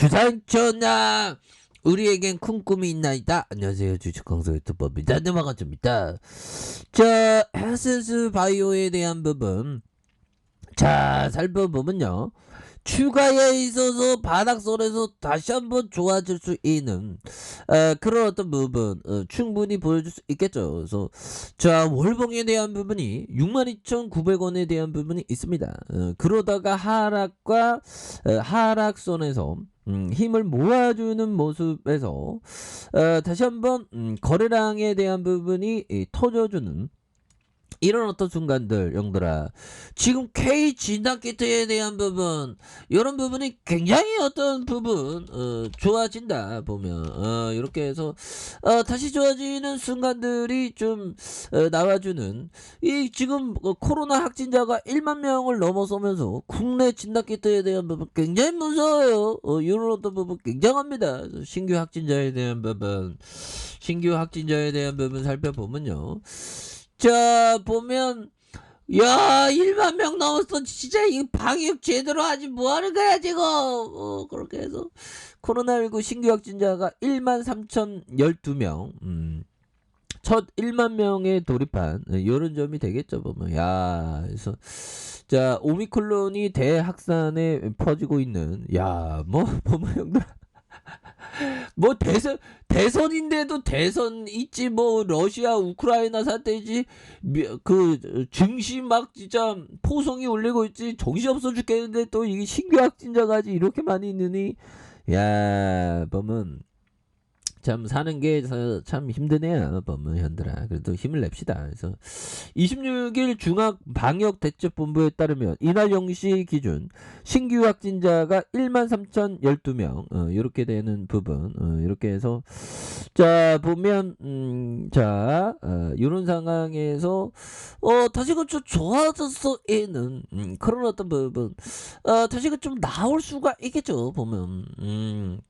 주상천하 우리에겐 큰 꿈이 있나이다. 안녕하세요, 주식광수 유튜버입니다. 네, 반갑습니다. 자, 에센스 바이오에 대한 부분 자 살펴보면요, 추가에 있어서 바닥선에서 다시 한번 좋아질 수 있는 그런 어떤 부분 충분히 보여줄 수 있겠죠. 그래서 자, 월봉에 대한 부분이 62,900원에 대한 부분이 있습니다. 그러다가 하락과 하락선에서 힘을 모아주는 모습에서 다시 한번 거래량에 대한 부분이 터져주는 이런 어떤 순간들, 형들아, 지금 K 진단키트에 대한 부분, 이런 부분이 굉장히 어떤 부분 좋아진다 보면 이렇게 해서 다시 좋아지는 순간들이 좀 나와주는, 이 지금 코로나 확진자가 1만 명을 넘어서면서 국내 진단키트에 대한 부분 굉장히 무서워요. 이런 어떤 부분 굉장합니다. 신규 확진자에 대한 부분, 살펴보면요, 자 보면, 야 1만 명 넘었어. 진짜 이 방역 제대로 하지 뭐하는 거야 지금. 그렇게 해서 코로나19 신규 확진자가 13,012명, 첫 1만 명에 돌입한 이런 점이 되겠죠 보면. 야, 그래서 자 오미크론이 대확산에 퍼지고 있는, 야 뭐 보면 형들, 뭐 대선인데도 대선 있지, 뭐 러시아 우크라이나 사태지, 그 증시 막 진짜 포성이 올리고 있지, 정신없어 죽겠는데 또 이게 신규 확진자까지 이렇게 많이 있느니, 야 보면 참 사는 게 참 힘드네요 보면, 현들아. 그래도 힘을 냅시다. 그래서 26일 중앙방역대책본부에 따르면 이날 0시 기준 신규 확진자가 13,012명 이렇게 되는 부분, 이렇게 해서 자 보면 자 이런 상황에서 다시금 좀 좋아졌어에는 그런 어떤 부분 다시금 좀 나올 수가 있겠죠 보면.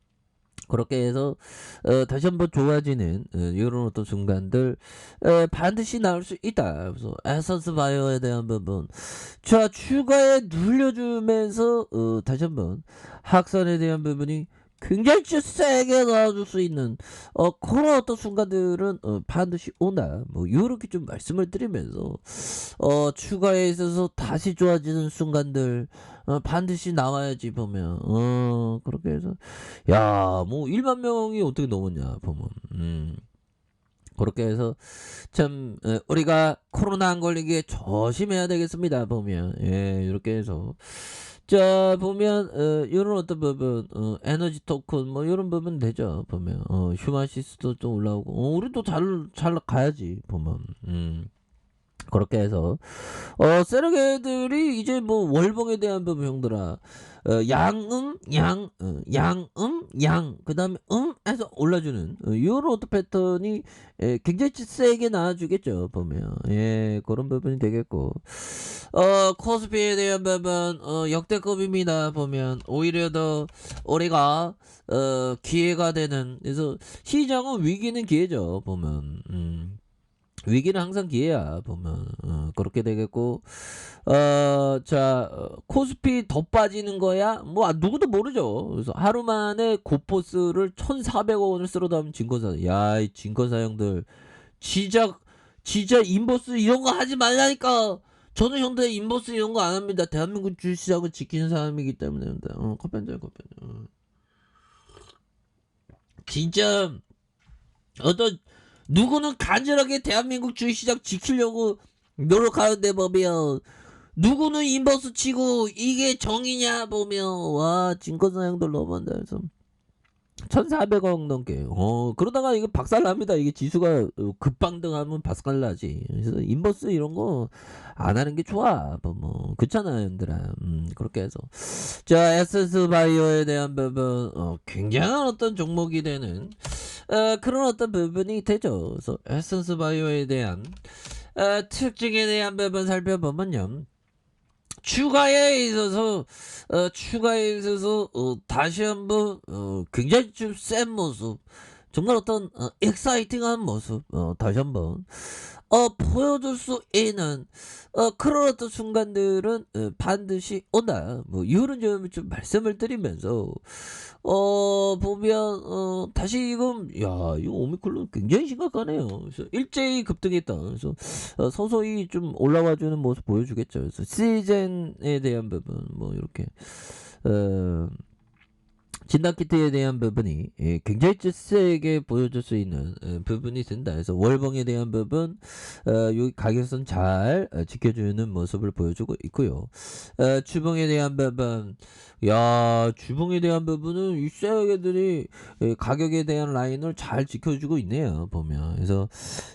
그렇게 해서 다시 한번 좋아지는 이런 어떤 순간들 반드시 나올 수 있다. 그래서 에센스 바이오에 대한 부분 자 추가에 눌려주면서 다시 한번 확산에 대한 부분이 굉장히 세게 나와줄 수 있는 그런 어떤 순간들은 반드시 온다. 뭐 이렇게 좀 말씀을 드리면서 추가에 있어서 다시 좋아지는 순간들 반드시 나와야지 보면. 그렇게 해서 야 뭐 1만 명이 어떻게 넘었냐 보면. 그렇게 해서 참 우리가 코로나 안 걸리게 조심해야 되겠습니다 보면. 예, 이렇게 해서 자 보면 이런 어떤 부분 에너지 토큰 뭐 이런 부분 되죠 보면. 휴마시스도 좀 올라오고 우리도 잘 가야지 보면. 그렇게 해서 세력애들이 이제 뭐 월봉에 대한 부분, 형들아, 양 그다음에 해서 올라주는 요런 오토 패턴이 굉장히 세게 나와주겠죠 보면. 예, 그런 부분이 되겠고, 코스피에 대한 부분 역대급입니다 보면. 오히려 더 우리가 기회가 되는, 그래서 시장은 위기는 기회죠 보면. 위기는 항상 기회야 보면. 그렇게 되겠고, 자 코스피 더 빠지는 거야 뭐 누구도 모르죠. 그래서 하루 만에 고포스를 1,400억원을 쓸어 담은 증권사, 야 이 증권사 형들 진짜 인버스 이런 거 하지 말라니까. 저는 형들 인버스 이런 거 안 합니다. 대한민국 주식시장을 지키는 사람이기 때문에. 커피 한잔. 진짜 어떤 누구는 간절하게 대한민국 주식시장 지키려고 노력하는데 보면, 누구는 인버스 치고 이게 정이냐 보면. 와 증권사 형들 너무한다. 그래서 1,400억 넘게 그러다가 이거 박살납니다. 이게 지수가 급방등하면 박살나지. 그래서 인버스 이런 거 안 하는 게 좋아 뭐 그렇잖아 얘들아. 그렇게 해서 자 에센스 바이오에 대한 부분 굉장한 어떤 종목이 되는 그런 어떤 부분이 되죠. 그래서 에센스 바이오에 대한 특징에 대한 부분 살펴보면요, 추가에 있어서 다시 한번 굉장히 좀 센 모습, 정말 어떤 엑사이팅한 모습 다시 한번 보여줄 수 있는 그런 어떤 순간들은 반드시 온다. 뭐 요런 점을 좀 말씀을 드리면서 보면 다시금 야 이거 오미크론 굉장히 심각하네요. 그래서 일제히 급등했다. 그래서 서서히 좀 올라와 주는 모습 보여주겠죠. 그래서 시즌에 대한 부분 뭐 이렇게 어 진단키트에 대한 부분이 굉장히 세게 보여줄 수 있는 부분이 된다. 그래서 월봉에 대한 부분 요 가격선 잘 지켜주는 모습을 보여주고 있고요. 주봉에 대한 부분 주봉에 대한 부분은 이 쇠어개들이 가격에 대한 라인을 잘 지켜주고 있네요. 보면 그래서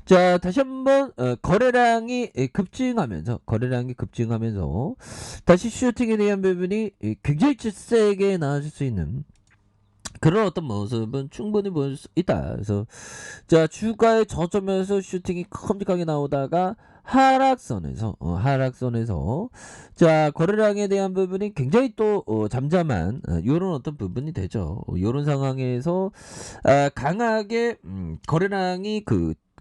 자 다시 한번 거래량이 급증하면서 다시 슈팅에 대한 부분이 굉장히 세게 나아질 수 있는 그런 어떤 모습은 충분히 보일 수 있다. 그래서 자 주가의 저점에서 슈팅이 큼직하게 나오다가 하락선에서 자 거래량에 대한 부분이 굉장히 또 잠잠한 요런 어떤 부분이 되죠. 요런 상황에서 강하게 거래량이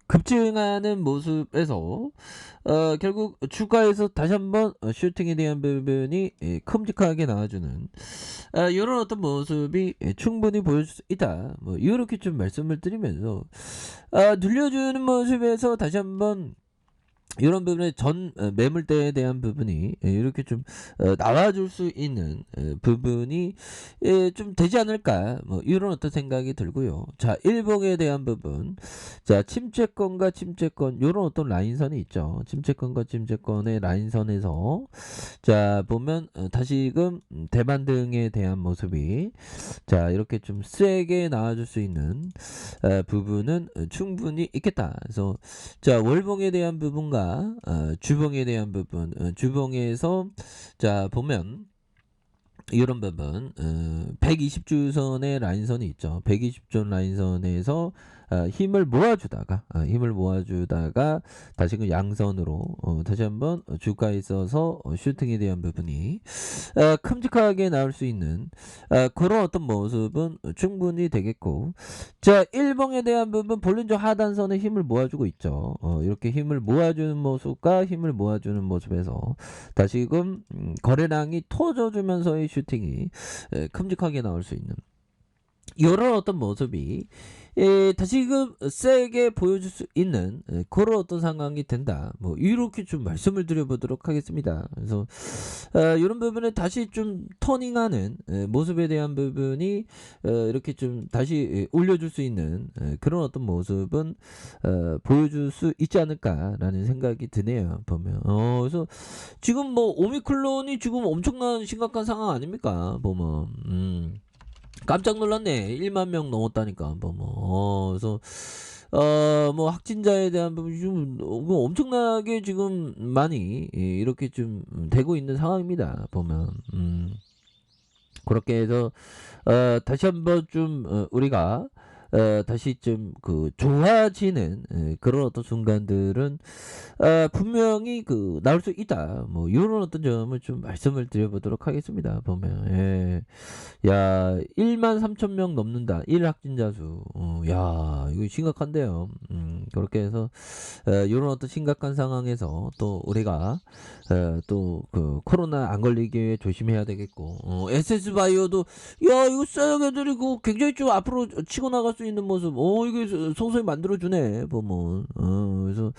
급증하는 모습에서 결국 주가에서 다시 한번 슈팅에 대한 부분이 큼직하게 나와주는 요런 어떤 모습이 충분히 보여줄 수 있다. 뭐 요렇게 좀 말씀을 드리면서 눌려주는 모습에서 다시 한번 이런 부분에 매물대에 대한 부분이 이렇게 좀 나와줄 수 있는 부분이 좀 되지 않을까 뭐 이런 어떤 생각이 들고요. 자 일봉에 대한 부분 자 침체권과 침체권 이런 어떤 라인선이 있죠. 침체권과 침체권의 라인선에서 자 보면 다시금 대반등에 대한 모습이 자 이렇게 좀 세게 나와줄 수 있는 부분은 충분히 있겠다. 그래서 자 월봉에 대한 부분과 주봉에 대한 부분 주봉에서 자 보면 이런 부분 120주선의 라인선이 있죠. 120주 라인선에서 힘을 모아주다가 다시금 양선으로 다시 한번 주가에 있어서 슈팅에 대한 부분이 큼직하게 나올 수 있는 그런 어떤 모습은 충분히 되겠고 자 일봉에 대한 부분 볼린저 하단선에 힘을 모아주고 있죠. 이렇게 힘을 모아주는 모습과 힘을 모아주는 모습에서 다시금 거래량이 터져주면서의 슈팅이 큼직하게 나올 수 있는 이런 어떤 모습이 다시금 세게 보여줄 수 있는 그런 어떤 상황이 된다. 뭐 이렇게 좀 말씀을 드려보도록 하겠습니다. 그래서 이런 부분에 다시 좀 터닝하는 모습에 대한 부분이 이렇게 좀 다시 올려줄 수 있는 그런 어떤 모습은 보여줄 수 있지 않을까라는 생각이 드네요. 보면 그래서 지금 뭐 오미크론이 지금 엄청난 심각한 상황 아닙니까? 보면 깜짝 놀랐네. 1만 명 넘었다니까. 그래서 뭐 확진자에 대한 부분 지금 뭐 엄청나게 지금 많이 이렇게 좀 되고 있는 상황입니다. 보면 그렇게 해서 다시 한번 좀 우리가 다시 좀 좋아지는 그런 어떤 순간들은 분명히 나올 수 있다. 뭐 요런 어떤 점을 좀 말씀을 드려보도록 하겠습니다. 보면 야 13,000명 넘는다. 1 확진자 수. 야 이거 심각한데요. 그렇게 해서 요런 어떤 심각한 상황에서 또 우리가 또 코로나 안 걸리게 위해 조심해야 되겠고 SS바이오도 야 이거 싸여개들이 굉장히 좀 앞으로 치고 나갈 수 있는 모습 이게 서서히 만들어주네 보면 그래서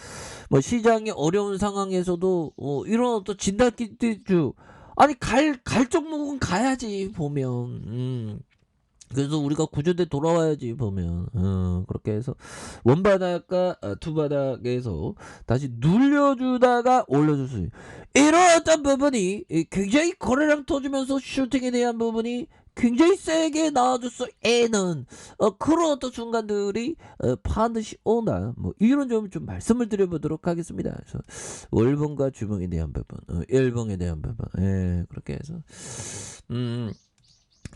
뭐 시장이 어려운 상황에서도 이런 어떤 진단키트주 아니 갈 종목은 가야지 보면 그래서 우리가 구조대 돌아와야지 보면 그렇게 해서 원바닥과 투바닥에서 다시 눌려주다가 올려줄 수 있는 이런 어떤 부분이 굉장히 거래량 터지면서 슈팅에 대한 부분이 굉장히 세게 나와줄 수 있는 그런 어떤 순간들이 반드시 온다. 뭐 이런 점을 좀 말씀을 드려보도록 하겠습니다. 그래서 월봉과 주봉에 대한 부분, 일봉에 대한 부분, 그렇게 해서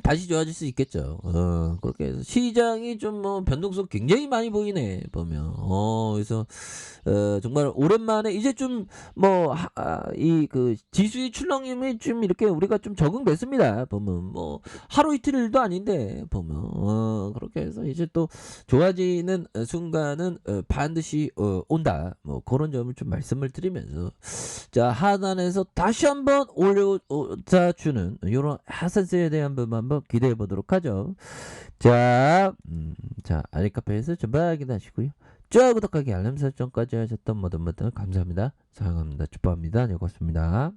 다시 좋아질 수 있겠죠. 그렇게 해서 시장이 좀 뭐 변동성 굉장히 많이 보이네 보면. 그래서 정말 오랜만에 이제 좀 뭐 이 지수의 출렁임이 좀 이렇게 우리가 좀 적응됐습니다. 보면 뭐 하루 이틀 일도 아닌데 보면 그렇게 해서 이제 또 좋아지는 순간은 반드시 온다. 뭐 그런 점을 좀 말씀을 드리면서 자 하단에서 다시 한번 올려다 주는 요런 하센스에 대한 부분 한번 기대해 보도록 하죠. 자, 자 아리카페에서 전부 확인하시고요. 좋아요, 구독하기, 알람 설정까지 하셨던 모든 분들 감사합니다. 사랑합니다. 축복합니다. 네, 고맙습니다.